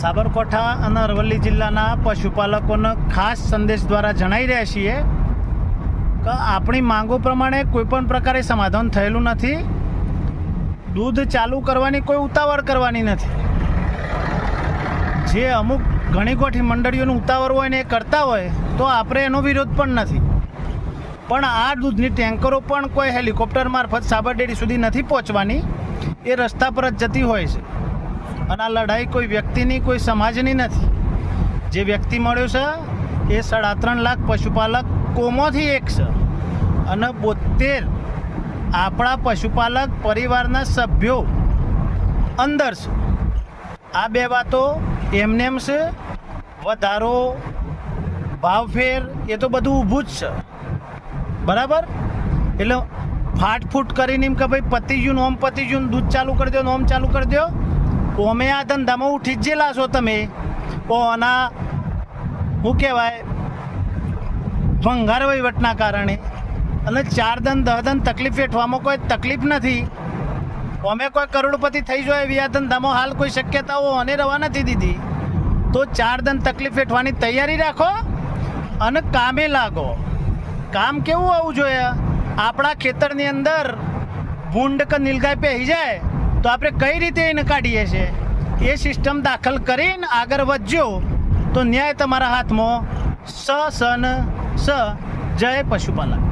સાબરકાંઠા અને અરવલ્લી જિલ્લાના પશુપાલકોને ખાસ સંદેશ દ્વારા જણાવી રહ્યા છીએ કે આપણી માંગો પ્રમાણે કોઈપણ પ્રકારે સમાધાન થયેલું નથી. દૂધ ચાલુ કરવાની કોઈ ઉતાવળ કરવાની નથી. જે અમુક ઘણી ગોઠી મંડળીઓનું ઉતાવળ હોય ને એ કરતા હોય તો આપણે એનો વિરોધ પણ નથી. પણ આ દૂધની ટેન્કરો પણ કોઈ હેલિકોપ્ટર મારફત સાબર ડેરી સુધી નથી પહોંચવાની, એ રસ્તા પર જ જતી હોય છે. અને આ લડાઈ કોઈ વ્યક્તિની, કોઈ સમાજની નથી. જે વ્યક્તિ મળ્યો છે એ 3.5 લાખ પશુપાલકોમાંથી એક છે અને 72 આપણા પશુપાલક પરિવારના સભ્યો અંદર છે. આ બે વાતો એમનેમ છે. વધારો, ભાવફેર એ તો બધું ઊભું જ છે, બરાબર. એટલે ફાટફૂટ કરીને એમ કે ભાઈ પતી ગયું, નોમ પતી ગયું, દૂધ ચાલુ કરી દો, નોમ ચાલુ કરી દો. ઓમે આ ધંધામાં ઉઠી જ જેલા છો તમે. આના શું કહેવાય, ભંગાર વહીવટના કારણે. અને 4 દન 10 દન તકલીફ વેઠવામાં કોઈ તકલીફ નથી. અમે કોઈ કરોડપતિ થઈ જાય એવી આ ધંધામાં હાલ કોઈ શક્યતાઓ અને રવા નથી દીધી. તો 4 દન તકલીફ વેઠવાની તૈયારી રાખો અને કામે લાગો. કામ કેવું હોવું જોઈએ? આપણા ખેતરની અંદર ભૂંડ કે નીલગાય પહેરી જાય તો આપણે કઈ રીતે એને કાઢીએ છીએ એ સિસ્ટમ દાખલ કરીને આગળ વધજો તો ન્યાય તમારા હાથમાં. સ જય પશુપાલક.